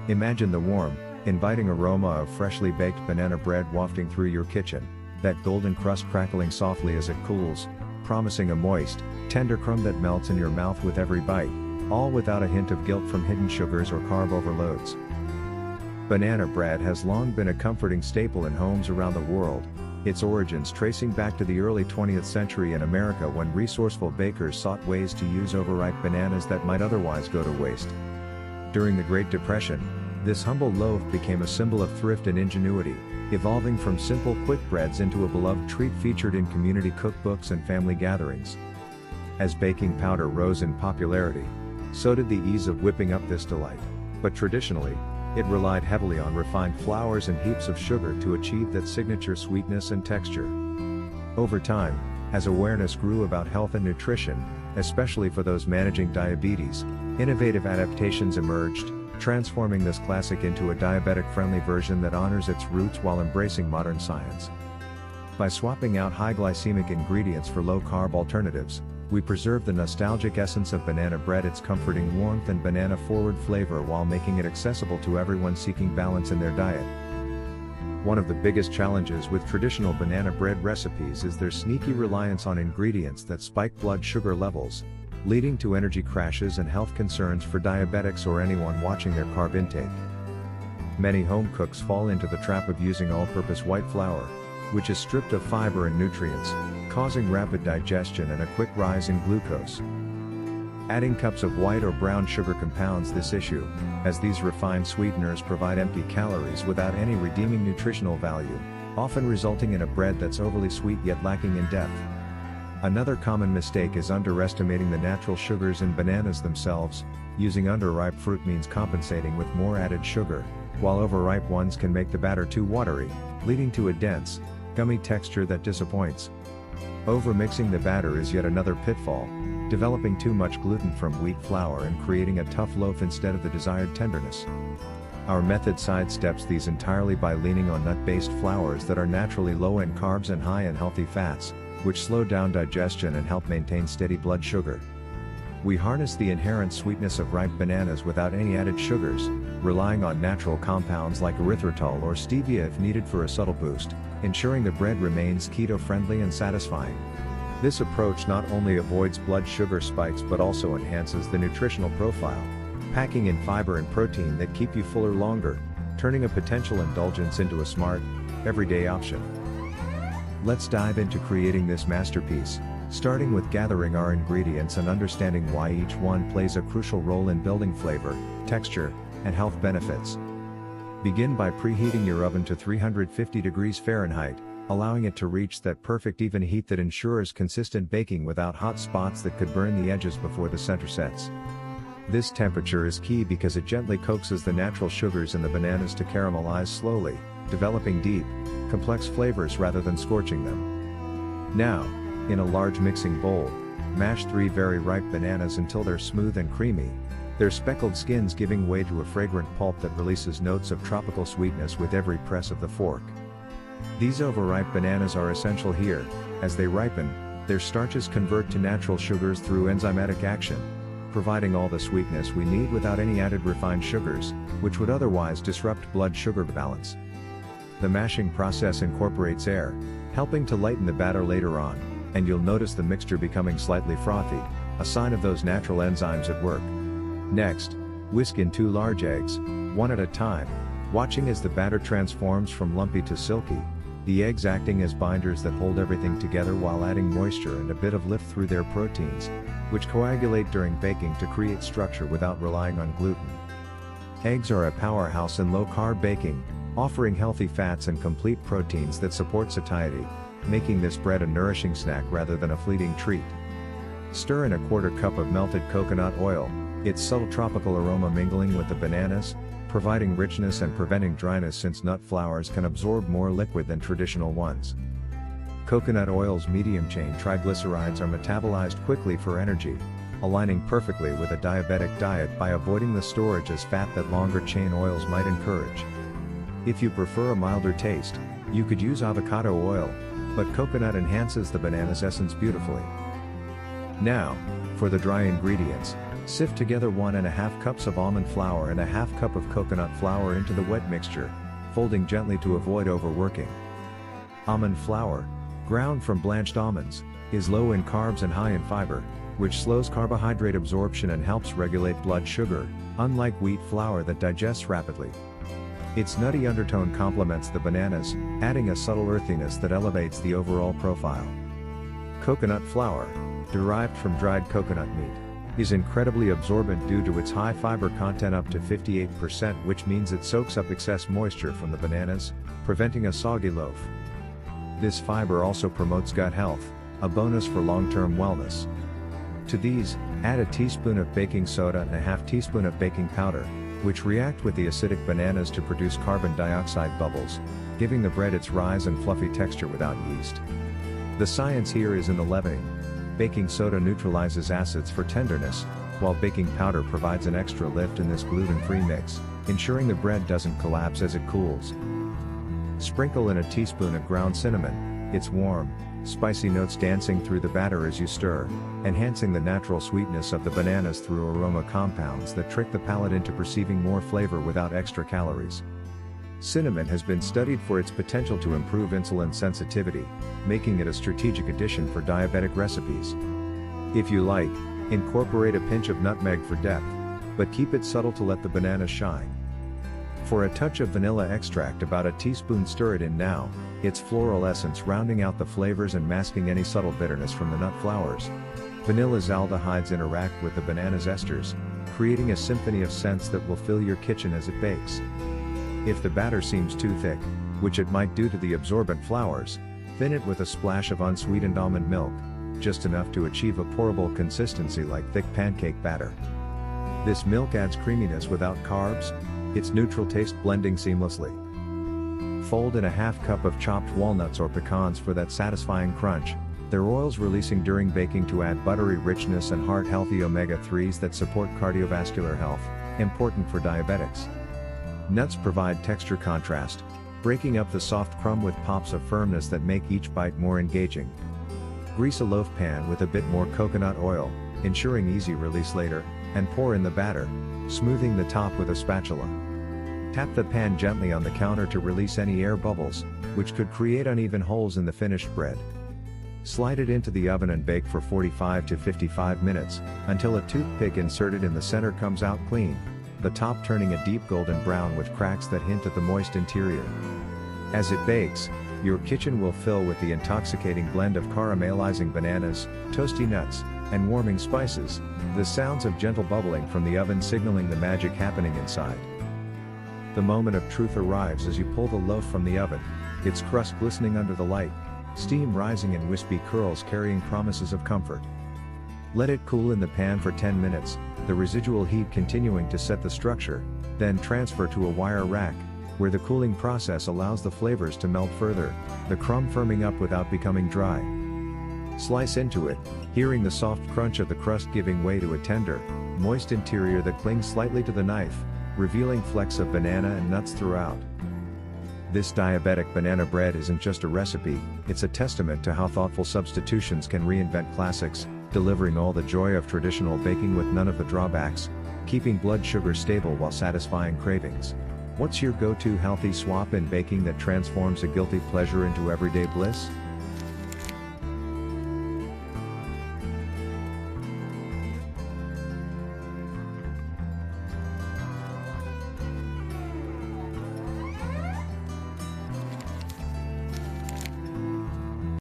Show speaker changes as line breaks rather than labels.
Imagine the warm, inviting aroma of freshly baked banana bread wafting through your kitchen, that golden crust crackling softly as it cools, promising a moist, tender crumb that melts in your mouth with every bite, all without a hint of guilt from hidden sugars or carb overloads. Banana bread has long been a comforting staple in homes around the world, its origins tracing back to the early 20th century in America when resourceful bakers sought ways to use overripe bananas that might otherwise go to waste. During the Great Depression, this humble loaf became a symbol of thrift and ingenuity, evolving from simple quick breads into a beloved treat featured in community cookbooks and family gatherings. As baking powder rose in popularity, so did the ease of whipping up this delight, but traditionally, it relied heavily on refined flours and heaps of sugar to achieve that signature sweetness and texture. Over time, as awareness grew about health and nutrition, especially for those managing diabetes, innovative adaptations emerged, transforming this classic into a diabetic-friendly version that honors its roots while embracing modern science. By swapping out high glycemic ingredients for low-carb alternatives, we preserve the nostalgic essence of banana bread, its comforting warmth and banana-forward flavor, while making it accessible to everyone seeking balance in their diet. One of the biggest challenges with traditional banana bread recipes is their sneaky reliance on ingredients that spike blood sugar levels, leading to energy crashes and health concerns for diabetics or anyone watching their carb intake. Many home cooks fall into the trap of using all-purpose white flour, which is stripped of fiber and nutrients, causing rapid digestion and a quick rise in glucose. Adding cups of white or brown sugar compounds this issue, as these refined sweeteners provide empty calories without any redeeming nutritional value, often resulting in a bread that's overly sweet yet lacking in depth. Another common mistake is underestimating the natural sugars in bananas themselves. Using underripe fruit means compensating with more added sugar, while overripe ones can make the batter too watery, leading to a dense, gummy texture that disappoints. Overmixing the batter is yet another pitfall, developing too much gluten from wheat flour and creating a tough loaf instead of the desired tenderness. Our method sidesteps these entirely by leaning on nut-based flours that are naturally low in carbs and high in healthy fats, which slow down digestion and help maintain steady blood sugar. We harness the inherent sweetness of ripe bananas without any added sugars, relying on natural compounds like erythritol or stevia if needed for a subtle boost, ensuring the bread remains keto-friendly and satisfying. This approach not only avoids blood sugar spikes but also enhances the nutritional profile, packing in fiber and protein that keep you fuller longer, turning a potential indulgence into a smart, everyday option. Let's dive into creating this masterpiece, starting with gathering our ingredients and understanding why each one plays a crucial role in building flavor, texture, and health benefits. Begin by preheating your oven to 350 degrees Fahrenheit, allowing it to reach that perfect even heat that ensures consistent baking without hot spots that could burn the edges before the center sets. This temperature is key because it gently coaxes the natural sugars in the bananas to caramelize slowly, developing deep, complex flavors rather than scorching them. Now, in a large mixing bowl, mash 3 very ripe bananas until they're smooth and creamy, their speckled skins giving way to a fragrant pulp that releases notes of tropical sweetness with every press of the fork. These overripe bananas are essential here. As they ripen, their starches convert to natural sugars through enzymatic action, providing all the sweetness we need without any added refined sugars, which would otherwise disrupt blood sugar balance. The mashing process incorporates air, helping to lighten the batter later on, and you'll notice the mixture becoming slightly frothy, a sign of those natural enzymes at work. Next, whisk in 2 large eggs, one at a time, watching as the batter transforms from lumpy to silky, the eggs acting as binders that hold everything together while adding moisture and a bit of lift through their proteins, which coagulate during baking to create structure without relying on gluten. Eggs are a powerhouse in low-carb baking, offering healthy fats and complete proteins that support satiety, making this bread a nourishing snack rather than a fleeting treat. Stir in a 1/4 cup of melted coconut oil, its subtle tropical aroma mingling with the bananas, providing richness and preventing dryness since nut flours can absorb more liquid than traditional ones. Coconut oil's medium-chain triglycerides are metabolized quickly for energy, aligning perfectly with a diabetic diet by avoiding the storage as fat that longer-chain oils might encourage. If you prefer a milder taste, you could use avocado oil, but coconut enhances the banana's essence beautifully. Now, for the dry ingredients, Sift together 1½ cups of almond flour and ½ cup of coconut flour into the wet mixture, folding gently to avoid overworking. Almond flour, ground from blanched almonds, is low in carbs and high in fiber, which slows carbohydrate absorption and helps regulate blood sugar, unlike wheat flour that digests rapidly. Its nutty undertone complements the bananas, adding a subtle earthiness that elevates the overall profile. Coconut flour, derived from dried coconut meat, is incredibly absorbent due to its high fiber content up to 58%, which means it soaks up excess moisture from the bananas, preventing a soggy loaf. This fiber also promotes gut health, a bonus for long-term wellness. To these, add a teaspoon of baking soda and a ½ teaspoon of baking powder, which react with the acidic bananas to produce carbon dioxide bubbles, giving the bread its rise and fluffy texture without yeast. The science here is in the leavening. Baking soda neutralizes acids for tenderness, while baking powder provides an extra lift in this gluten-free mix, ensuring the bread doesn't collapse as it cools. Sprinkle in a teaspoon of ground cinnamon, its warm, spicy notes dancing through the batter as you stir, enhancing the natural sweetness of the bananas through aroma compounds that trick the palate into perceiving more flavor without extra calories. Cinnamon has been studied for its potential to improve insulin sensitivity, making it a strategic addition for diabetic recipes. If you like, incorporate a pinch of nutmeg for depth, but keep it subtle to let the bananas shine. For a touch of vanilla extract, about a teaspoon, stir it in now, its floral essence rounding out the flavors and masking any subtle bitterness from the nut flowers. Vanilla's aldehydes interact with the banana's esters, creating a symphony of scents that will fill your kitchen as it bakes. If the batter seems too thick, which it might due to the absorbent flours, thin it with a splash of unsweetened almond milk, just enough to achieve a pourable consistency like thick pancake batter. This milk adds creaminess without carbs, its neutral taste blending seamlessly. Fold in a ½ cup of chopped walnuts or pecans for that satisfying crunch, their oils releasing during baking to add buttery richness and heart-healthy omega-3s that support cardiovascular health, important for diabetics. Nuts provide texture contrast, breaking up the soft crumb with pops of firmness that make each bite more engaging. Grease a loaf pan with a bit more coconut oil, ensuring easy release later, and pour in the batter, smoothing the top with a spatula. Tap the pan gently on the counter to release any air bubbles, which could create uneven holes in the finished bread. Slide it into the oven and bake for 45 to 55 minutes, until a toothpick inserted in the center comes out clean, the top turning a deep golden brown with cracks that hint at the moist interior. As it bakes, your kitchen will fill with the intoxicating blend of caramelizing bananas, toasty nuts, and warming spices, the sounds of gentle bubbling from the oven signaling the magic happening inside. The moment of truth arrives as you pull the loaf from the oven, its crust glistening under the light, steam rising in wispy curls carrying promises of comfort. Let it cool in the pan for 10 minutes, the residual heat continuing to set the structure, then transfer to a wire rack, where the cooling process allows the flavors to melt further, the crumb firming up without becoming dry. Slice into it, hearing the soft crunch of the crust giving way to a tender, moist interior that clings slightly to the knife, revealing flecks of banana and nuts throughout. This diabetic banana bread isn't just a recipe, it's a testament to how thoughtful substitutions can reinvent classics, delivering all the joy of traditional baking with none of the drawbacks, keeping blood sugar stable while satisfying cravings. What's your go-to healthy swap in baking that transforms a guilty pleasure into everyday bliss?